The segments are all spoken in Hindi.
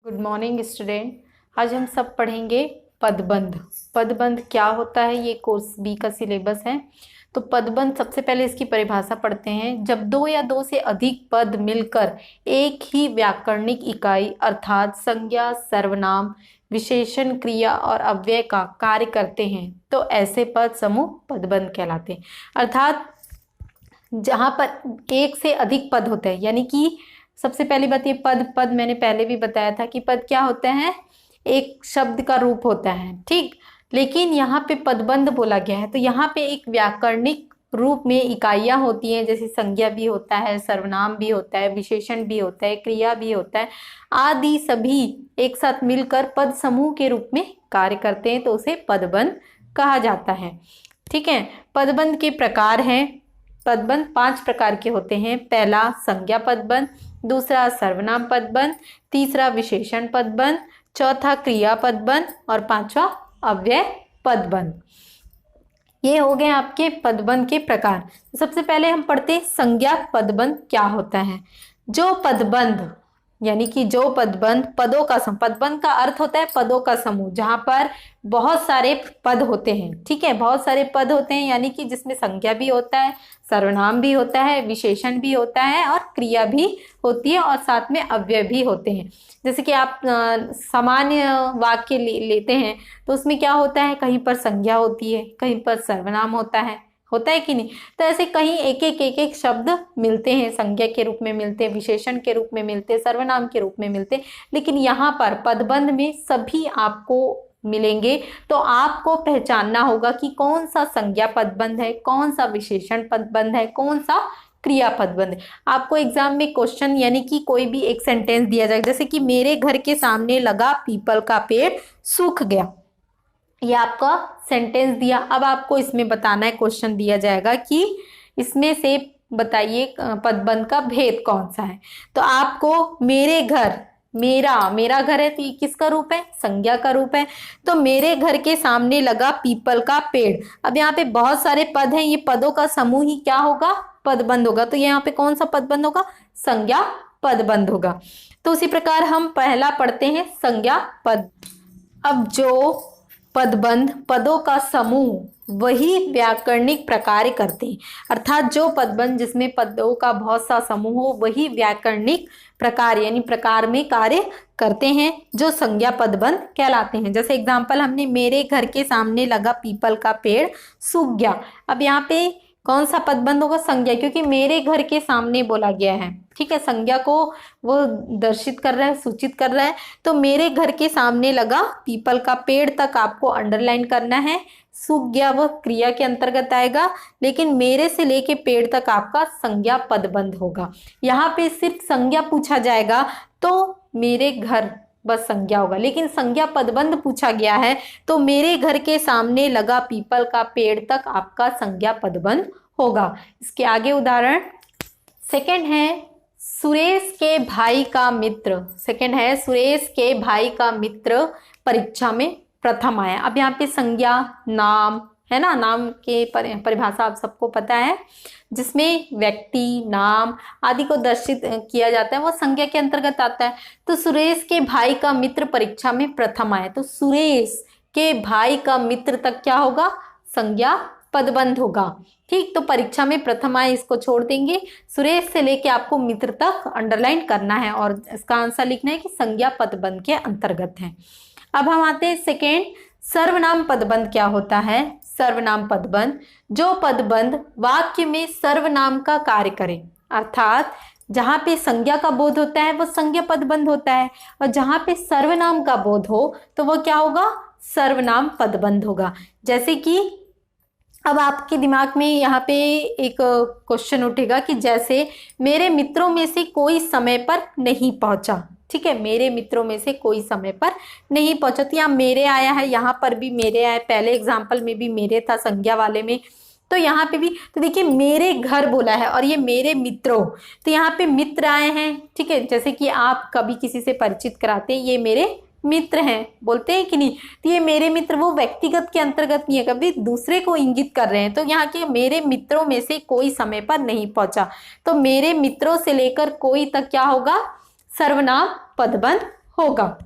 Good morning student. आज हम सब पढ़ेंगे पदबंध। पदबंध क्या होता है, ये कोर्स बी का सिलेबस है। तो पदबंध, सबसे पहले इसकी परिभाषा पढ़ते हैं। जब दो या दो से अधिक पद मिलकर एक ही व्याकरणिक इकाई अर्थात संज्ञा, सर्वनाम, विशेषण, क्रिया और अव्यय का कार्य करते हैं तो ऐसे पद समूह पदबंध कहलाते हैं। अर्थात जहाँ पर एक से अधिक पद होते हैं, यानी कि सबसे पहली बात ये पद मैंने पहले भी बताया था कि पद क्या होते हैं, एक शब्द का रूप होता है, ठीक। लेकिन यहाँ पे पदबंध बोला गया है तो यहाँ पे एक व्याकरणिक रूप में इकाइयाँ होती हैं, जैसे संज्ञा भी होता है, सर्वनाम भी होता है, विशेषण भी होता है, क्रिया भी होता है, आदि सभी एक साथ मिलकर पद समूह के रूप में कार्य करते हैं तो उसे पदबंध कहा जाता है। ठीक है। पदबंध के प्रकार हैं। पदबंध 5 प्रकार के होते हैं। पहला संज्ञा पदबंध, दूसरा सर्वनाम पदबंध, तीसरा विशेषण पदबंध, चौथा क्रिया पदबंध और पांचवा अव्यय पदबंध। ये हो गए आपके पदबंध के प्रकार। सबसे पहले हम पढ़ते हैं संज्ञा पदबंध क्या होता है। जो पदबंध यानी कि जो पदबंध पदों का पदबंध का अर्थ होता है पदों का समूह, जहां पर बहुत सारे पद होते हैं। ठीक है, बहुत सारे पद होते हैं, यानी कि जिसमें संज्ञा भी होता है, सर्वनाम भी होता है, विशेषण भी होता है और क्रिया भी होती है और साथ में अव्यय भी होते हैं। जैसे कि आप सामान्य वाक्य लेते हैं तो उसमें क्या होता है, कहीं पर संज्ञा होती है, कहीं पर सर्वनाम होता है कि नहीं। तो ऐसे कहीं एक एक शब्द मिलते हैं, संज्ञा के रूप में मिलते हैं, विशेषण के रूप में मिलते हैं, सर्वनाम के रूप में मिलते हैं। लेकिन यहाँ पर पदबंध में सभी आपको मिलेंगे तो आपको पहचानना होगा कि कौन सा संज्ञा पदबंध है, कौन सा विशेषण पदबंध है, कौन सा क्रिया पदबंध है। आपको एग्जाम में क्वेश्चन यानी कि कोई भी एक सेंटेंस दिया जाए, जैसे कि मेरे घर के सामने लगा पीपल का पेड़ सूख गया, ये आपका सेंटेंस दिया। अब आपको इसमें बताना है, क्वेश्चन दिया जाएगा कि इसमें से बताइए पदबंध का भेद कौन सा है। तो आपको मेरे घर, मेरा घर है तो ये किसका रूप है, संज्ञा का रूप है। तो मेरे घर के सामने लगा पीपल का पेड़। अब यहाँ पे बहुत सारे पद हैं, ये पदों का समूह ही क्या होगा, पदबंध होगा। तो यहाँ पे कौन सा पदबंध होगा, संज्ञा पदबंध होगा। तो उसी प्रकार हम पहला पढ़ते हैं संज्ञा पद। अब जो पदबंध पदों का समूह वही व्याकरणिक प्रकार करते हैं, अर्थात जो पदबंध जिसमें पदों का बहुत सा समूह हो वही व्याकरणिक प्रकार यानी प्रकार में कार्य करते हैं, जो संज्ञा पदबंध कहलाते हैं। जैसे एग्जांपल हमने मेरे घर के सामने लगा पीपल का पेड़ सूख गया। अब यहाँ पे कौन सा पदबंध होगा, संज्ञा, क्योंकि मेरे घर के सामने बोला गया है। ठीक है, संज्ञा को वो दर्शित कर रहा है, सूचित कर रहा है। तो मेरे घर के सामने लगा पीपल का पेड़ तक आपको अंडरलाइन करना है। सूख गया वह क्रिया के अंतर्गत आएगा, लेकिन मेरे से लेके पेड़ तक आपका संज्ञा पदबंध होगा। यहाँ पे सिर्फ संज्ञा पूछा जाएगा तो मेरे घर बस संज्ञा होगा, लेकिन संज्ञा पदबंध पूछा गया है तो मेरे घर के सामने लगा पीपल का पेड़ तक आपका संज्ञा पदबंध होगा। इसके आगे उदाहरण सेकंड है सुरेश के भाई का मित्र। सेकंड है सुरेश के भाई का मित्र परीक्षा में प्रथम आया। अब यहाँ पे संज्ञा नाम है ना, नाम के परिभाषा आप सबको पता है, जिसमें व्यक्ति, नाम आदि को दर्शित किया जाता है, वो संज्ञा के अंतर्गत आता है। तो सुरेश के भाई का मित्र परीक्षा में प्रथम आया, तो सुरेश के भाई का मित्र तक क्या होगा, संज्ञा पदबंध होगा। ठीक, तो परीक्षा में प्रथम आए इसको छोड़ देंगे, सुरेश से लेके आपको मित्र तक अंडरलाइन करना है और इसका आंसर लिखना है कि संज्ञा पदबंध के अंतर्गत है। अब हम आते हैं सेकेंड, सर्वनाम पदबंध क्या होता है। सर्वनाम पदबंध, जो पदबंध वाक्य में सर्वनाम का कार्य करे, अर्थात जहाँ पे संज्ञा का बोध होता है वो संज्ञा पदबंध होता है, और जहाँ पे सर्वनाम का बोध हो तो वो क्या होगा, सर्वनाम पदबंध होगा। जैसे कि अब आपके दिमाग में यहाँ पे एक क्वेश्चन उठेगा कि जैसे मेरे मित्रों में से कोई समय पर नहीं पहुंचा। ठीक है, मेरे मित्रों में से कोई समय पर नहीं पहुंचा, तो यहाँ मेरे आया है, यहाँ पर भी मेरे आया, पहले एग्जाम्पल में भी मेरे था संज्ञा वाले में, तो यहाँ पे भी तो देखिए मेरे घर बोला है और ये मेरे मित्रों, तो यहाँ पे मित्र आए हैं। ठीक है, जैसे कि आप कभी किसी से परिचित कराते हैं, ये मेरे मित्र हैं, बोलते हैं कि नहीं, तो ये मेरे मित्र वो व्यक्तिगत के अंतर्गत नहीं है, कभी दूसरे को इंगित कर रहे हैं। तो यहाँ के मेरे मित्रों में से कोई समय पर नहीं पहुंचा, तो मेरे मित्रों से लेकर कोई तक क्या होगा, सर्वनाम पदबंध होगा।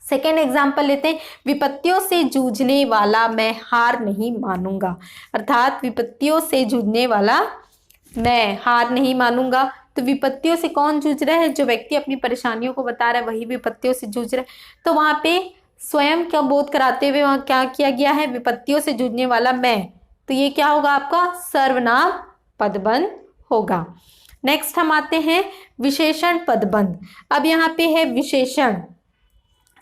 सेकेंड एग्जाम्पल लेते हैं, विपत्तियों से जूझने वाला मैं हार नहीं मानूंगा। अर्थात विपत्तियों से जूझने वाला मैं हार नहीं मानूंगा। तो विपत्तियों से कौन जूझ रहा है? जो व्यक्ति अपनी परेशानियों को बता रहा है वही विपत्तियों से जूझ रहा है। तो वहां पे स्वयं का बोध कराते हुए वहां क्या किया गया है? विपत्तियों से जूझने वाला मैं। तो ये क्या होगा आपका? सर्वनाम पदबंध होगा। नेक्स्ट हम आते हैं विशेषण पदबंध। अब यहाँ पे है विशेषण,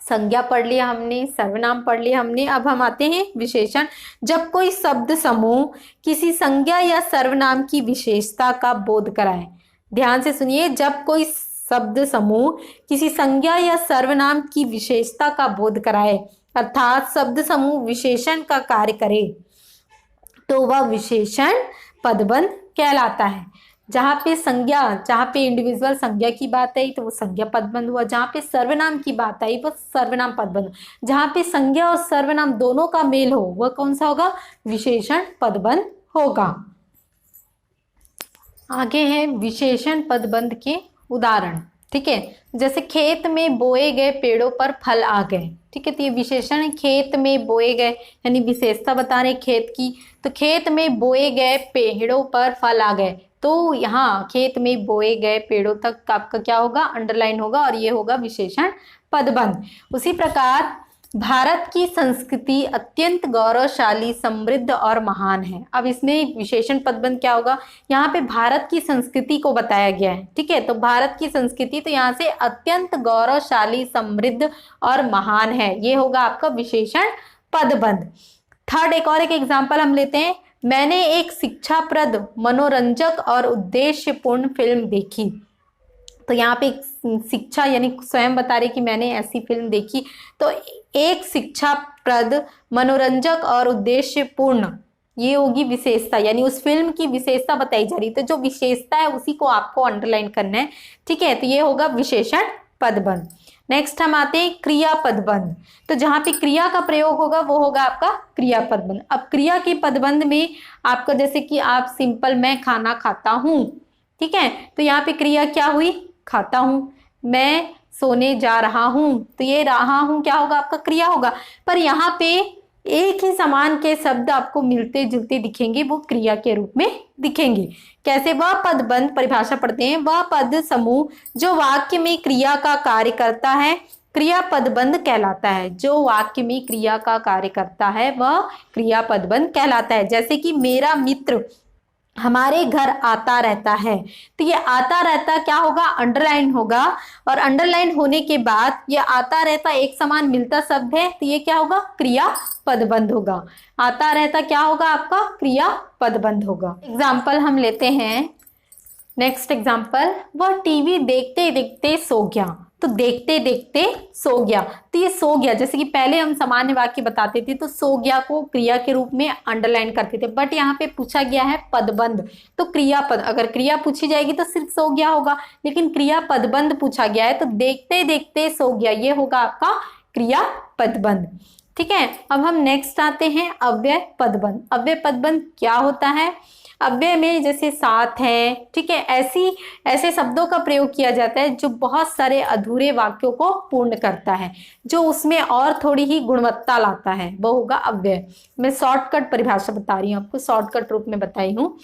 संज्ञा पढ़ लिया हमने, सर्वनाम पढ़ लिया हमने, अब हम आते हैं विशेषण। जब कोई शब्द समूह किसी संज्ञा या सर्वनाम की विशेषता का बोध कराए। ध्यान से सुनिए, जब कोई शब्द समूह किसी संज्ञा या सर्वनाम की विशेषता का बोध कराए, अर्थात शब्द समूह विशेषण का कार्य करे, तो वह विशेषण पदबंध कहलाता है। जहाँ पे संज्ञा, जहाँ पे इंडिविजुअल संज्ञा की बात आई तो वो संज्ञा पदबंध हुआ, जहाँ पे सर्वनाम की बात आई वो सर्वनाम पदबंध, जहाँ पे संज्ञा और सर्वनाम दोनों का मेल हो वह कौन सा होगा? विशेषण पदबंध होगा। आगे है विशेषण पदबंध के उदाहरण। ठीक है, जैसे खेत में बोए गए पेड़ों पर फल आ गए। ठीक है, तो ये विशेषण है, खेत में बोए गए यानी विशेषता बता रहे खेत की। तो खेत में बोए गए पेड़ों पर फल आ गए, तो यहाँ खेत में बोए गए पेड़ों तक आपका क्या होगा? अंडरलाइन होगा और ये होगा विशेषण पदबंध। उसी प्रकार भारत की संस्कृति अत्यंत गौरवशाली, समृद्ध और महान है। अब इसमें विशेषण पदबंध क्या होगा? यहाँ पे भारत की संस्कृति को बताया गया है। ठीक है, तो भारत की संस्कृति, तो यहाँ से अत्यंत गौरवशाली, समृद्ध और महान है, ये होगा आपका विशेषण पदबंध। थर्ड एक और एक एग्जाम्पल हम लेते हैं। मैंने एक शिक्षाप्रद, मनोरंजक और उद्देश्यपूर्ण फिल्म देखी। तो यहाँ पे शिक्षा यानी स्वयं बता रहे कि मैंने ऐसी फिल्म देखी। तो एक शिक्षाप्रद, मनोरंजक और उद्देश्यपूर्ण, ये होगी विशेषता, यानी उस फिल्म की विशेषता बताई जा रही है। तो जो विशेषता है उसी को आपको अंडरलाइन करना है। ठीक है, तो ये होगा विशेषण पदबंध। नेक्स्ट हम आते हैं क्रिया पदबंध। तो जहाँ पे क्रिया का प्रयोग होगा वो होगा आपका क्रिया पदबंध। अब क्रिया के पदबंध में आपका जैसे कि आप सिंपल मैं खाना खाता हूँ। ठीक है, तो यहाँ पे क्रिया क्या हुई? खाता हूँ। मैं सोने जा रहा हूँ, तो ये रहा हूँ क्या होगा? आपका क्रिया होगा। पर यहाँ पे एक ही समान के शब्द आपको मिलते जुलते दिखेंगे, वो क्रिया के रूप में दिखेंगे। कैसे? वह पदबंध, परिभाषा पढ़ते हैं, वह पद समूह जो वाक्य में क्रिया का कार्य करता है क्रिया पदबंध कहलाता है। जो वाक्य में क्रिया का कार्य करता है वह क्रिया पदबंध कहलाता है। जैसे कि मेरा मित्र हमारे घर आता रहता है, तो ये आता रहता क्या होगा? अंडरलाइन होगा। और अंडरलाइन होने के बाद ये आता रहता एक समान मिलता शब्द है, तो ये क्या होगा? क्रिया पदबंध होगा। आता रहता क्या होगा? आपका क्रिया पदबंध होगा। एग्जाम्पल हम लेते हैं। नेक्स्ट एग्जाम्पल, वह टीवी देखते देखते सो गया। तो देखते देखते सो गया, तो ये सो गया, जैसे कि पहले हम सामान्य वाक्य बताते थे तो सो गया को क्रिया के रूप में अंडरलाइन करते थे, बट यहाँ पे पूछा गया है पदबंध। तो क्रियापद, अगर क्रिया पूछी जाएगी तो सिर्फ सो गया होगा, लेकिन क्रिया पदबंध पूछा गया है तो देखते देखते सो गया, ये होगा आपका क्रिया पदबंध। ठीक है, अब हम नेक्स्ट आते हैं अव्यय पदबंध। अव्यय पदबंध क्या होता है? अव्यय में जैसे साथ है, ठीक है, ऐसे शब्दों का प्रयोग किया जाता है जो बहुत सारे अधूरे वाक्यों को पूर्ण करता है, जो उसमें और थोड़ी ही गुणवत्ता लाता है, वो होगा अव्यय। मैं शॉर्टकट परिभाषा बता रही हूँ आपको, शॉर्टकट रूप में बताई हूँ।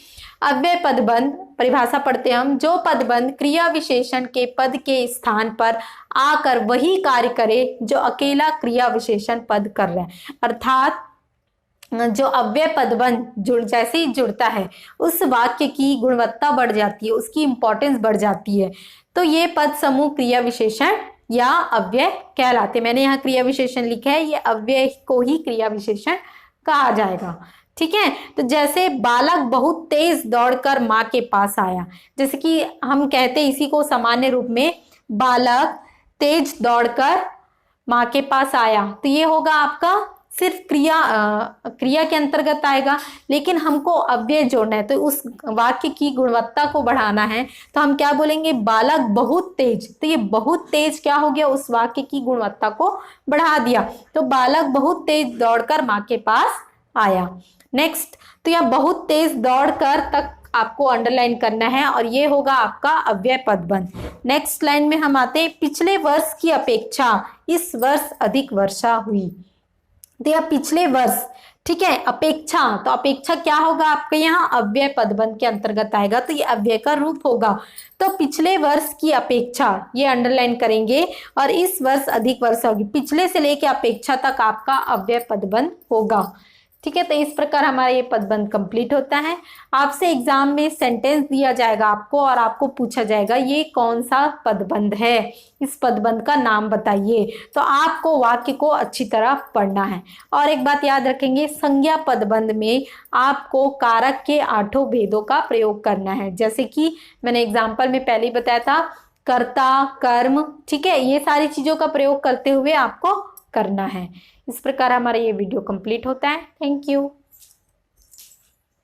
अव्यय पदबंध परिभाषा पढ़ते हैं हम, जो पदबंध क्रिया विशेषण के पद के स्थान पर आकर वही कार्य करे जो अकेला क्रिया विशेषण पद कर रहा है। अर्थात जो अव्यय पदबंध जैसे ही जुड़ता है उस वाक्य की गुणवत्ता बढ़ जाती है, उसकी इंपॉर्टेंस बढ़ जाती है। तो ये पद समूह क्रिया विशेषण या अव्यय कहलाते। मैंने यहाँ क्रिया विशेषण लिखा है, ये अव्यय को ही क्रिया विशेषण कहा जाएगा। ठीक है, तो जैसे बालक बहुत तेज दौड़कर माँ के पास आया, जैसे कि हम कहते हैं इसी को सामान्य रूप में, बालक तेज दौड़कर माँ के पास आया, तो ये होगा आपका सिर्फ क्रिया के अंतर्गत आएगा, लेकिन हमको अव्यय जोड़ना है, तो उस वाक्य की गुणवत्ता को बढ़ाना है, तो हम क्या बोलेंगे? बालक बहुत तेज। तो ये बहुत तेज क्या हो गया? उस वाक्य की गुणवत्ता को बढ़ा दिया। तो बालक बहुत तेज दौड़कर माँ के पास आया। नेक्स्ट, तो यहाँ बहुत तेज दौड़कर तक आपको अंडरलाइन करना है और ये होगा आपका अव्यय पदबंध। नेक्स्ट लाइन में हम आते हैं, पिछले वर्ष की अपेक्षा इस वर्ष अधिक वर्षा हुई। तो यह पिछले वर्ष, ठीक है, अपेक्षा, तो अपेक्षा क्या होगा आपके यहाँ अव्यय पदबंध के अंतर्गत आएगा, तो ये अव्यय का रूप होगा। तो पिछले वर्ष की अपेक्षा ये अंडरलाइन करेंगे और इस वर्ष अधिक वर्षा होगी, पिछले से लेके अपेक्षा तक आपका अव्यय पदबंध होगा। ठीक है, तो इस प्रकार हमारा ये पदबंध कंप्लीट होता है। आपसे एग्जाम में सेंटेंस दिया जाएगा आपको और आपको पूछा जाएगा ये कौन सा पदबंध है, इस पदबंध का नाम बताइए। तो आपको वाक्य को अच्छी तरह पढ़ना है। और एक बात याद रखेंगे, संज्ञा पदबंध में आपको कारक के 8 भेदों का प्रयोग करना है। जैसे कि मैंने एग्जाम्पल में पहले ही बताया था, कर्ता, कर्म, ठीक है, ये सारी चीजों का प्रयोग करते हुए आपको करना है। इस प्रकार हमारा ये वीडियो कंप्लीट होता है। Thank you.